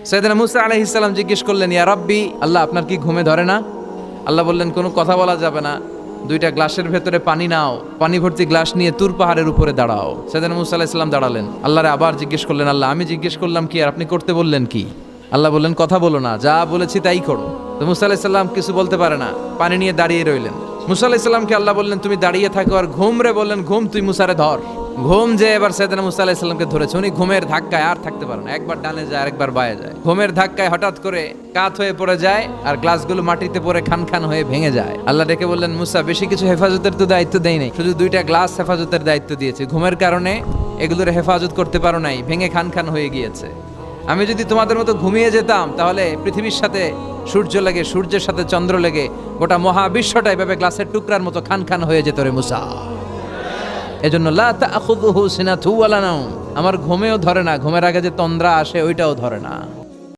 সাইয়েদনা মুসা আলাইহিস সালাম জিজ্ঞেস করলেন, ইয়া রাব্বি, আল্লাহ আপনার কি ঘুমে ধরে না? আল্লাহ বললেন, কোনো কথা বলা যাবে না, দুইটা গ্লাসের ভেতরে পানি নাও, পানি ভর্তি গ্লাস নিয়ে তুর পাহাড়ের উপরে দাঁড়াও। সাইয়েদনা মুসা আলাইহিস সালাম দাঁড়ালেন, আল্লাহরে আবার জিজ্ঞেস করলেন, আল্লাহ আমি জিজ্ঞেস করলাম কি আর আপনি করতে বললেন কি? আল্লাহ বললেন, কথা বলো না, যা বলেছি তাই করো। তো মুসা আলাইহিস সালাম কিছু বলতে পারে না, পানি নিয়ে দাঁড়িয়ে রইলেন। মুসা আলাইহিস সালামকে আল্লাহ বললেন, তুমি দাঁড়িয়ে থাকো আর ঘুম রে, বললেন ঘুম তুই মুসারে ধর। ঘুম যে এবার সাইয়েদনা মুসা আলাইহিস সালামকে ধরেছে, উনি ঘুমের ধাক্কায় আর থাকতে পারে না, একবার ডানে যায় আরেকবার বায়ে যায়। ঘুমের ধাক্কায় হঠাৎ করে কাত হয়ে পড়ে যায় আর গ্লাসগুলো মাটিতে পড়ে খান খান হয়ে ভেঙে যায়। আল্লাহ ডেকে বললেন, মুসা বেশি কিছু হেফাজতের তো দায়িত্ব দেই নাই, শুধু দুইটা গ্লাস হেফাজতের দায়িত্ব দিয়েছি। ঘুমের কারণে এগুলোর হেফাজত করতে পারো নাই, ভেঙে খান খান হয়ে গিয়েছে। আমি যদি তোমাদের মতো ঘুমিয়ে যেতাম তাহলে পৃথিবীর সাথে সূর্য লেগে, সূর্যের সাথে চন্দ্র লেগে গোটা মহাবিশ্বটা এভাবে গ্লাসের টুকরার মতো খান খান হয়ে যেত রে মুসা। এজন্য লা তাখুযুহু সিনাতুন ওয়ালা নাওম, আমার ঘুমেও ধরে না, ঘুমের আগে যে তন্দ্রা আসে ওইটাও ধরে না।